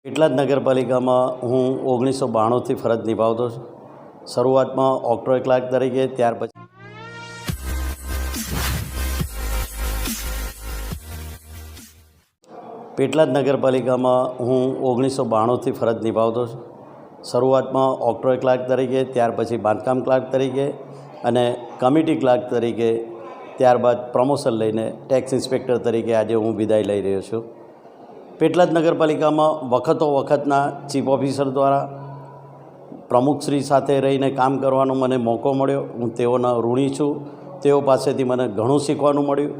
પેટલાદ નગરપાલિકામાં હું 1992થી ફરજ નિભાવતો છું. શરૂઆતમાં ઓક્ટ્રોય ક્લાર્ક તરીકે, ત્યાર પછી પેટલાદ નગરપાલિકામાં હું 1992થી ફરજ નિભાવતો છું. શરૂઆતમાં ઓક્ટ્રોય ક્લાર્ક તરીકે, ત્યાર પછી બાંધકામ ક્લાર્ક તરીકે અને કમિટી ક્લાર્ક તરીકે, ત્યારબાદ પ્રમોશન લઈને ટેક્સ ઇન્સ્પેક્ટર તરીકે આજે હું વિદાય લઈ રહ્યો છું. પેટલાદ નગરપાલિકામાં વખતો વખતના ચીફ ઓફિસર દ્વારા પ્રમુખશ્રી સાથે રહીને કામ કરવાનો મને મોકો મળ્યો. હું તેઓના ઋણી છું. તેઓ પાસેથી મને ઘણું શીખવાનું મળ્યું.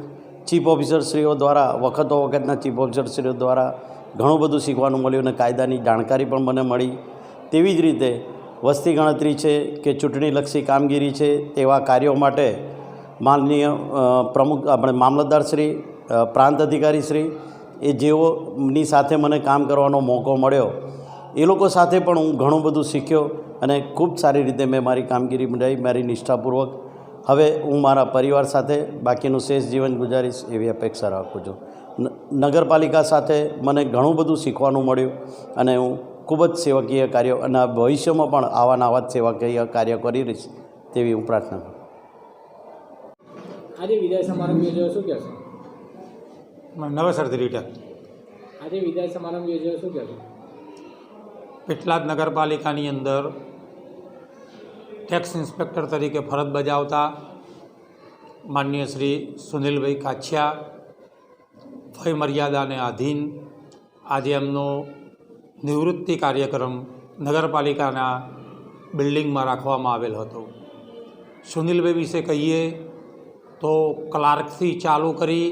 ચીફ ઓફિસરશ્રીઓ દ્વારા વખતના ચીફ ઓફિસરશ્રીઓ દ્વારા ઘણું બધું શીખવાનું મળ્યું અને કાયદાની જાણકારી પણ મને મળી. તેવી જ રીતે વસ્તી ગણતરી છે કે ચૂંટણીલક્ષી કામગીરી છે, તેવા કાર્યો માટે માનનીય આપણે મામલતદારશ્રી, પ્રાંત અધિકારીશ્રી એ જેઓની સાથે મને કામ કરવાનો મોકો મળ્યો, એ લોકો સાથે પણ હું ઘણું બધું શીખ્યો અને ખૂબ સારી રીતે મેં મારી કામગીરી બનાવી, મારી નિષ્ઠાપૂર્વક. હવે હું મારા પરિવાર સાથે બાકીનું શેષ જીવન ગુજારીશ એવી અપેક્ષા રાખું છું. નગરપાલિકા સાથે મને ઘણું બધું શીખવાનું મળ્યું અને હું ખૂબ જ સેવકીય કાર્યો અને ભવિષ્યમાં પણ આવા જ સેવાકીય કાર્ય કરી રહીશ તેવી હું પ્રાર્થના કરું. આજે વિદાય સમારંભ યોજાયો, શું કહેશો? નવેસરથી રિટર્ન. આજે વિદાય સમારંભ યોજાયો, શું કહેશો? પેટલાદ નગરપાલિકાની અંદર ટેક્સ ઇન્સ્પેક્ટર તરીકે ફરજ બજાવતા માનનીય શ્રી સુનિલભાઈ કાછિયા વય મર્યાદાને આધીન આજે એમનો નિવૃત્તિ કાર્યક્રમ નગરપાલિકાના બિલ્ડિંગમાં રાખવામાં આવેલ હતો. સુનિલભાઈ વિશે કહીએ તો ક્લાર્કથી ચાલુ કરી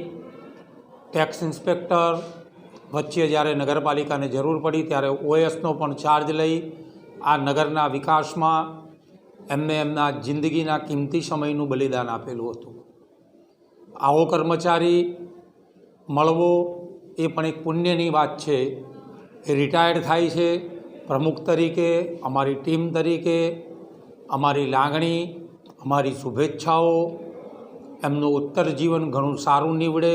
ટેક્સ ઇન્સ્પેક્ટર, વચ્ચે જ્યારે નગરપાલિકાને જરૂર પડી ત્યારે ઓએસનો પણ ચાર્જ લઈ આ નગરના વિકાસમાં એમને એમના જિંદગીના કિંમતી સમયનું બલિદાન આપેલું હતું. આવો કર્મચારી મળવો એ પણ એક પુણ્યની વાત છે. એ રિટાયર્ડ થાય છે પ્રમુખ તરીકે, અમારી ટીમ તરીકે, અમારી લાગણી, અમારી શુભેચ્છાઓ, એમનું ઉત્તર જીવન ઘણું સારું નીવડે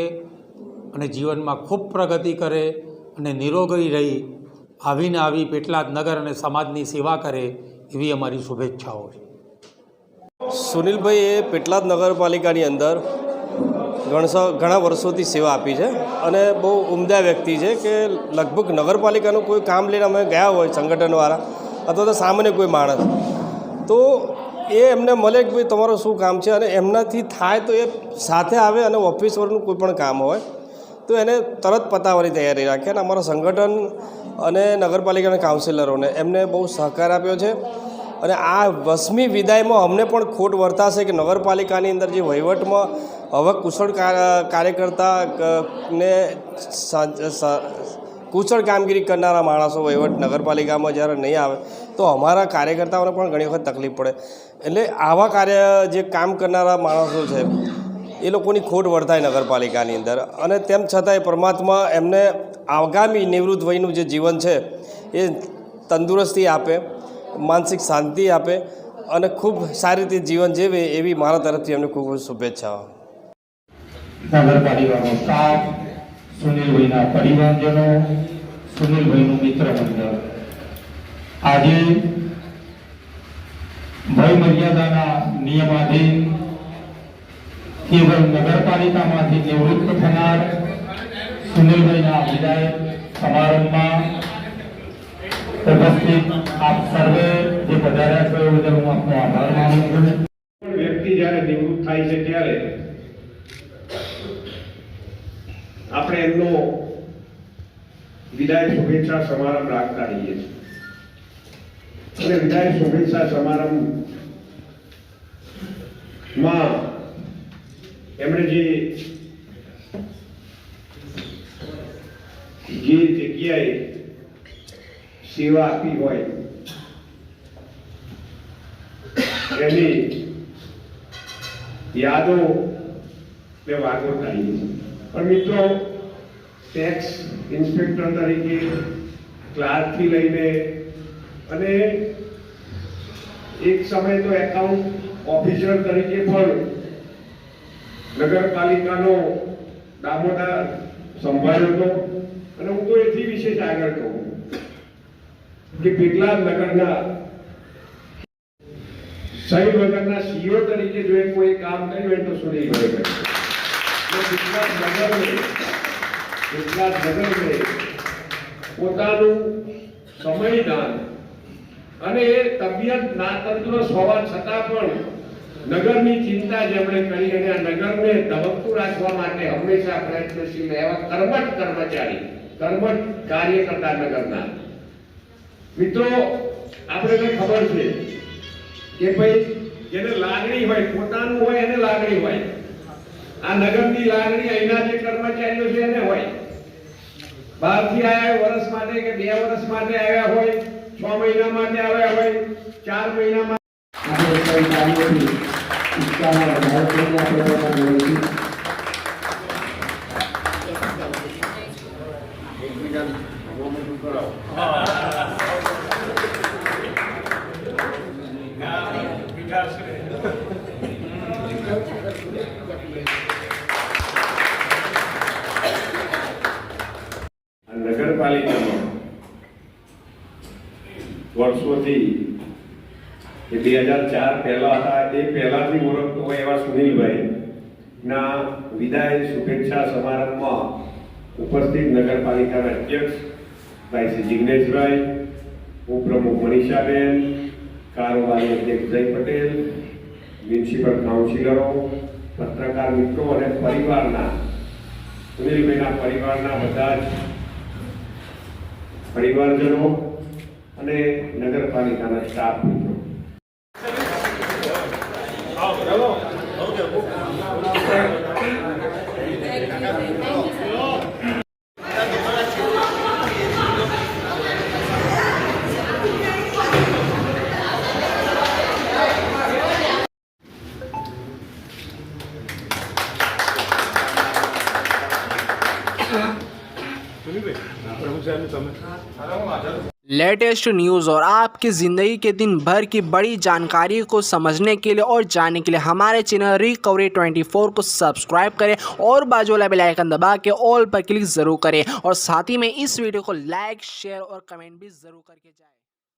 અને જીવનમાં ખૂબ પ્રગતિ કરે અને નિરોગી રહી આવીને આવી પેટલાદ નગર અને સમાજની સેવા કરે એવી અમારી શુભેચ્છાઓ છે. સુનિલભાઈ એ પેટલાદ નગરપાલિકાની અંદર ઘણા વર્ષોથી સેવા આપી છે અને બહુ ઉમદા વ્યક્તિ છે કે લગભગ નગરપાલિકાનું કોઈ કામ લઈને અમે ગયા હોય સંગઠનવાળા અથવા તો સામાન્ય કોઈ માણસ, તો એ એમને મળે કે ભાઈ તમારું શું કામ છે અને એમનાથી થાય તો એ સાથે આવે અને ઓફિસ વર્કનું કોઈ પણ કામ હોય તો એને તરત પતાવવાની તૈયારી રાખે. અને અમારા સંગઠન અને નગરપાલિકાના કાઉન્સિલરોને એમને બહુ સહકાર આપ્યો છે. અને આ 20મી વિદાયમાં અમને પણ ખોટ વર્તાશે કે નગરપાલિકાની અંદર જે વહીવટમાં હવે કુશળ કાર્યકર્તા ને કુશળ કામગીરી કરનારા માણસો વહીવટ નગરપાલિકામાં જ્યારે નહીં આવે તો અમારા કાર્યકર્તાઓને પણ ઘણી વખત તકલીફ પડે. એટલે આવા કાર્ય જે કામ કરનારા માણસો છે એ લોકોની ખોટ વર્તાય નગરપાલિકાની અંદર. અને તેમ છતાંય પરમાત્મા એમને આગામી નિવૃત્ત વયનું જે જીવન છે એ તંદુરસ્તી આપે, માનસિક શાંતિ આપે અને ખૂબ સારી રીતે જીવન જીવે એવી મારા તરફથી એમને ખૂબ ખૂબ શુભેચ્છાઓ. નગરપાલિકાનો સ્ટાફ, સુનિલભાઈના પરિવારજનો, સુનિલભાઈનું મિત્ર મંડળ આજે વય મર્યાદાના નિયમાધીન કેવળ નગરપાલિકામાંથી નિવૃત્ત થનાર સુનિલભાઈના વિદાય સમારંભમાં ઉપસ્થિત આપ સર્વે જે પધાર્યા છો એ બદલ હું આપનો આભાર માનું છું. વ્યક્તિ જ્યારે નિવૃત્ત થાય છે ત્યારે આપણે એમનો વિદાય શુભેચ્છા સમારંભ રાખતા રહીએ છીએ. અને વિદાય શુભેચ્છા સમારંભમાં એમણે જે જગ્યાએ સેવા આપી હોય એની યાદો ને વાતો કરીએ છીએ. પણ મિત્રો, ટેક્સ ઇન્સ્પેક્ટર તરીકે, ક્લાર્કથી લઈને અને એક સમય તો એકાઉન્ટ ઓફિસર તરીકે પણ નગરપાલિકાનો દામોદર સંભાળ્યો હતો. અને હું તો એથી વિશેષ આગળ કહું કે પેટલાદ નગરના સહી વગરના સીઓ તરીકે જો એ કોઈ કામ કર્યું હોય તો સુનિલભાઈ કર્યું. પેટલાદ નગરને પોતાનું સમયદાન અને એ તબિયત નાતંદુરસ્ત હોવા છતાં પણ નગરની ચિંતા જેમણે કરી અને આ નગરને ધબકતું રાખવા માટે હંમેશા પ્રયત્નશીલ એવા કર્મઠ કર્મચારી, કર્મઠ કાર્યકર્તા નગરના મિત્રો, આપણે ખબર છે કે ભાઈ જેને લાગણી હોય, પોતાનું હોય એને લાગણી હોય. આ નગરની લાગણી અહીંના જે કર્મચારીઓ છે એને હોય. બહારથી આવ્યા વર્ષ માટે કે 2 વર્ષ માટે આવ્યા હોય, 6 મહિના માટે આવ્યા હોય, 4 મહિના નગરપાલિકામાં વર્ષોથી 2004 પહેલા હતા એ પહેલાથી ઓળખતો હોય એવા સુનિલભાઈ ના વિદાય શુભેચ્છા સમારંભમાં ઉપસ્થિત નગરપાલિકાના અધ્યક્ષ ભાઈ શ્રી જિગ્નેશભાઈ, ઉપપ્રમુખ મનીષાબેન, કારોબારી અધ્યક્ષ જય પટેલ, મ્યુનિસિપલ કાઉન્સિલરો, પત્રકાર મિત્રો અને પરિવારના સુનિલભાઈના પરિવારના બધા જ પરિવારજનો અને નગરપાલિકાના સ્ટાફ મિત્રો, लेटेस्ट न्यूज़ और आपकी ज़िंदगी के दिन भर की बड़ी जानकारी को समझने के लिए और जानने के लिए हमारे चैनल रिकवरी 24 को सब्सक्राइब करें और बाजू वाला बेल आइकन दबा के ऑल पर क्लिक ज़रूर करें और साथ ही में इस वीडियो को लाइक, शेयर और कमेंट भी ज़रूर करके जाएं।